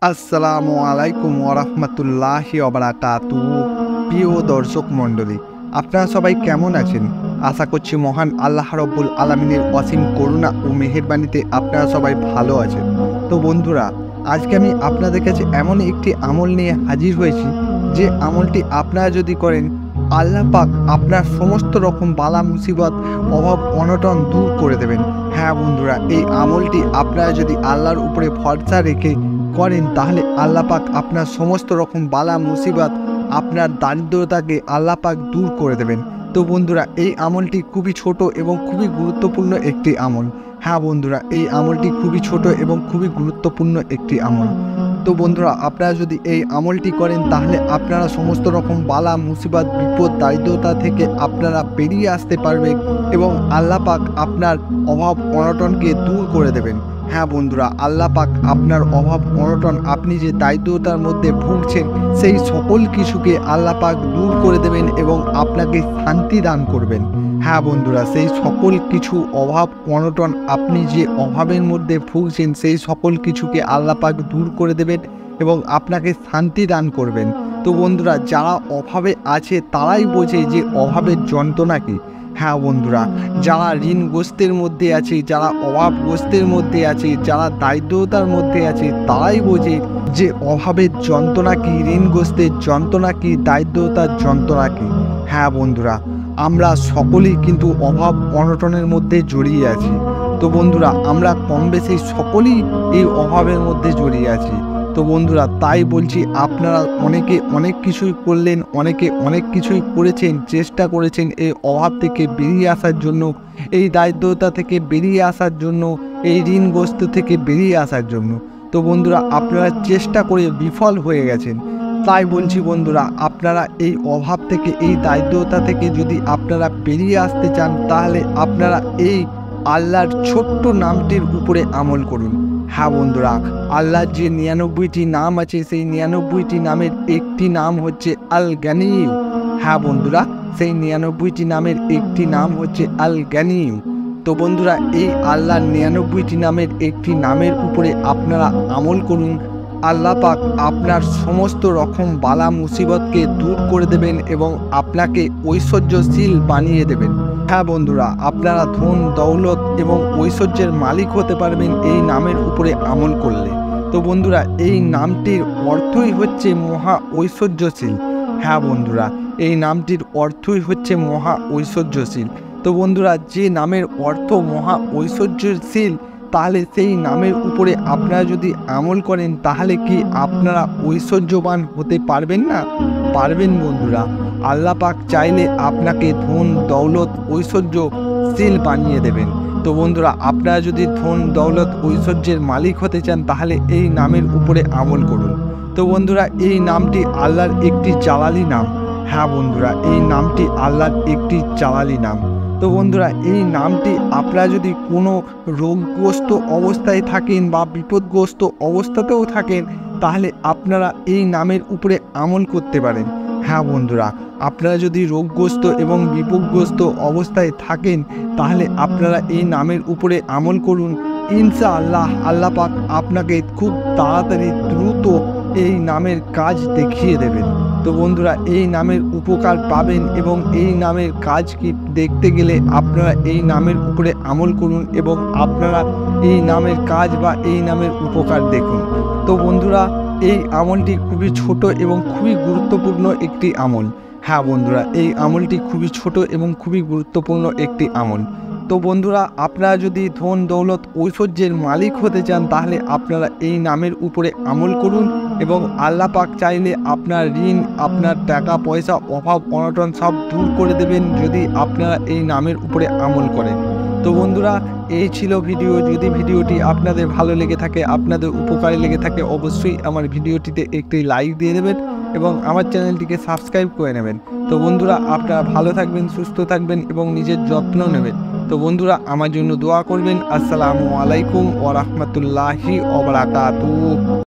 আসসালামু আলাইকুম ওয়ারাহমাতুল্লাহি ওয়াবারাকাতুহু। প্রিয় দর্শক মণ্ডলী, আপনারা সবাই কেমন আছেন? আশা করছি মহান আল্লাহ রব্বুল আলামিনের অসীম করুণা ও মেহেরবানিতে আপনারা সবাই ভালো আছেন। তো বন্ধুরা, আজকে আমি আপনাদের কাছে এমন একটি আমল নিয়ে হাজির হয়েছি, যে আমলটি আপনারা যদি করেন, আল্লাহ পাক আপনার সমস্ত রকম বালা মুসিবত, অভাব অনটন দূর করে দেবেন। হ্যাঁ বন্ধুরা, এই আমলটি আপনারা যদি আল্লাহর উপরে ভরসা রেখে করেন, তাহলে আল্লাহ পাক আপনার সমস্ত রকম বালা মুসিবত, আপনার দারিদ্রতাকে আল্লাহ পাক দূর করে দেবেন। তো বন্ধুরা, এই আমলটি খুবই ছোট এবং খুবই গুরুত্বপূর্ণ একটি আমল। হ্যাঁ বন্ধুরা, এই আমলটি খুবই ছোট এবং খুবই গুরুত্বপূর্ণ একটি আমল। তো বন্ধুরা, আপনারা যদি এই আমলটি করেন, তাহলে আপনারা সমস্ত রকম বালা মুসিবত, বিপদ, দারিদ্রতা থেকে আপনারা বেরিয়ে আসতে পারবেন এবং আল্লাহ পাক আপনার অভাব অনটনকে দূর করে দেবেন। হ্যাঁ বন্ধুরা, আল্লাহ পাক আপনার অভাব অনটন, আপনি যে দারিদ্রতার মধ্যে ভুগছেন, সেই সকল কিছুকে আল্লাহ পাক দূর করে দেবেন এবং আপনাকে শান্তি দান করবেন। হ্যাঁ বন্ধুরা, সেই সকল কিছু অভাব অনটন, আপনি যে অভাবের মধ্যে ভুগছেন, সেই সকল কিছুকে আল্লাহ পাক দূর করে দেবেন এবং আপনাকে শান্তি দান করবেন। তো বন্ধুরা, যারা অভাবে আছে তারাই বোঝে যে অভাবের যন্ত্রণা কী। হ্যাঁ বন্ধুরা, যারা ঋণগ্রস্তের মধ্যে আছে, যারা অভাবগ্রস্তের মধ্যে আছে, যারা দারিদ্রতার মধ্যে আছে, তারাই বোঝে যে অভাবের যন্ত্রণা কী, ঋণগ্রস্তের যন্ত্রণা কী, দারিদ্রতার যন্ত্রণা কী। হ্যাঁ বন্ধুরা, আমরা সকলেই কিন্তু অভাব অনটনের মধ্যে জড়িয়ে আছি। তো বন্ধুরা, আমরা কম বেশি সকলেই এই অভাবের মধ্যে জড়িয়ে আছি। তো বন্ধুরা, তাই বলছি, আপনারা অনেকে অনেক কিছুই করলেন, অনেকে অনেক কিছুই করেছেন, চেষ্টা করেছেন এই অভাব থেকে বেরিয়ে আসার জন্য, এই দারিদ্রতা থেকে বেরিয়ে আসার জন্য, এই ঋণগ্রস্ত থেকে বেরিয়ে আসার জন্য। তো বন্ধুরা, আপনারা চেষ্টা করে বিফল হয়ে গেছেন। তাই বলছি বন্ধুরা, আপনারা এই অভাব থেকে, এই দারিদ্রতা থেকে যদি আপনারা বেরিয়ে আসতে চান, তাহলে আপনারা এই আল্লাহর ছোট্ট নামটির উপরে আমল করুন। হ্যাঁ বন্ধুরা, আল্লাহর যে 99টি নাম আছে, সেই 99টি নামের একটি নাম হচ্ছে আল গানিয়্যু। হ্যাঁ বন্ধুরা, সেই 99টি নামের একটি নাম হচ্ছে আল গানিয়্যু। তো বন্ধুরা, এই আল্লাহর 99টি নামের একটি নামের উপরে আপনারা আমল করুন। আল্লাহ পাক আপনার সমস্ত রকম বালা মুসিবতকে দূর করে দেবেন এবং আপনাকে ঐশ্বর্যশীল বানিয়ে দেবেন। হ্যাঁ বন্ধুরা, আপনারা ধন দৌলত এবং ঐশ্বর্যের মালিক হতে পারবেন এই নামের উপরে আমল করলে। তো বন্ধুরা, এই নামটির অর্থই হচ্ছে মহা ঐশ্বর্যশীল। হ্যাঁ বন্ধুরা, এই নামটির অর্থই হচ্ছে মহা ঐশ্বর্যশীল। তো বন্ধুরা, যে নামের অর্থ মহা ঐশ্বর্যশীল, তাহলে সেই নামের উপরে আপনারা যদি আমল করেন, তাহলে কি আপনারা ঐশ্বর্যবান হতে পারবেন না? পারবেন বন্ধুরা। আল্লাহ পাক চাইলে আপনাকে ধন দৌলত ঐশ্বর্যশীল বানিয়ে দেবেন। তো বন্ধুরা, আপনারা যদি ধন দৌলত ঐশ্বর্যের মালিক হতে চান, তাহলে এই নামের উপরে আমল করুন। তো বন্ধুরা, এই নামটি আল্লাহর একটি জালালি নাম। হ্যাঁ বন্ধুরা, এই নামটি আল্লাহর একটি জালালি নাম। তো বন্ধুরা, এই নামটি আপনারা যদি কোনো রোগগ্রস্ত অবস্থায় থাকেন বা বিপদগ্রস্ত অবস্থাতেও থাকেন, তাহলে আপনারা এই নামের উপরে আমল করতে পারেন। হ্যাঁ বন্ধুরা, আপনারা যদি রোগগ্রস্ত এবং বিপদগ্রস্ত অবস্থায় থাকেন, তাহলে আপনারা এই নামের উপরে আমল করুন। ইনশাআল্লাহ আল্লাহ পাক আপনাকে খুব তাড়াতাড়ি দ্রুত এই নামের কাজ দেখিয়ে দেবেন। তো বন্ধুরা, এই নামের উপকার পাবেন এবং এই নামের কাজ কি দেখতে গেলে আপনারা এই নামের উপরে আমল করুন এবং আপনারা এই নামের কাজ বা এই নামের উপকার দেখুন। তো বন্ধুরা, এই আমলটি খুবই ছোট এবং খুবই গুরুত্বপূর্ণ একটি আমল। হ্যাঁ বন্ধুরা, এই আমলটি খুবই ছোট এবং খুবই গুরুত্বপূর্ণ একটি আমল। তো বন্ধুরা, আপনারা যদি ধন দৌলত ঐশ্বর্যের মালিক হতে চান, তাহলে আপনারা এই নামের উপরে আমল করুন এবং আল্লাহ পাক চাইলে আপনার ঋণ, আপনার টাকা পয়সা, অভাব অনটন সব দূর করে দেবেন, যদি আপনারা এই নামের উপরে আমল করেন। তো বন্ধুরা, এই ছিল ভিডিও। যদি ভিডিওটি আপনাদের ভালো লেগে থাকে, আপনাদের উপকারে লেগে থাকে, অবশ্যই আমার ভিডিওটিতে একটি লাইক দিয়ে দেবেন এবং আমার চ্যানেলটিকে সাবস্ক্রাইব করে নেবেন। তো বন্ধুরা, আপনারা ভালো থাকবেন, সুস্থ থাকবেন এবং নিজের যত্ন নেবেন। তো বন্ধুরা, আমার জন্য দোয়া করবেন। আসসালামু আলাইকুম ওয়া রাহমাতুল্লাহি ওয়া বারাকাতুহু।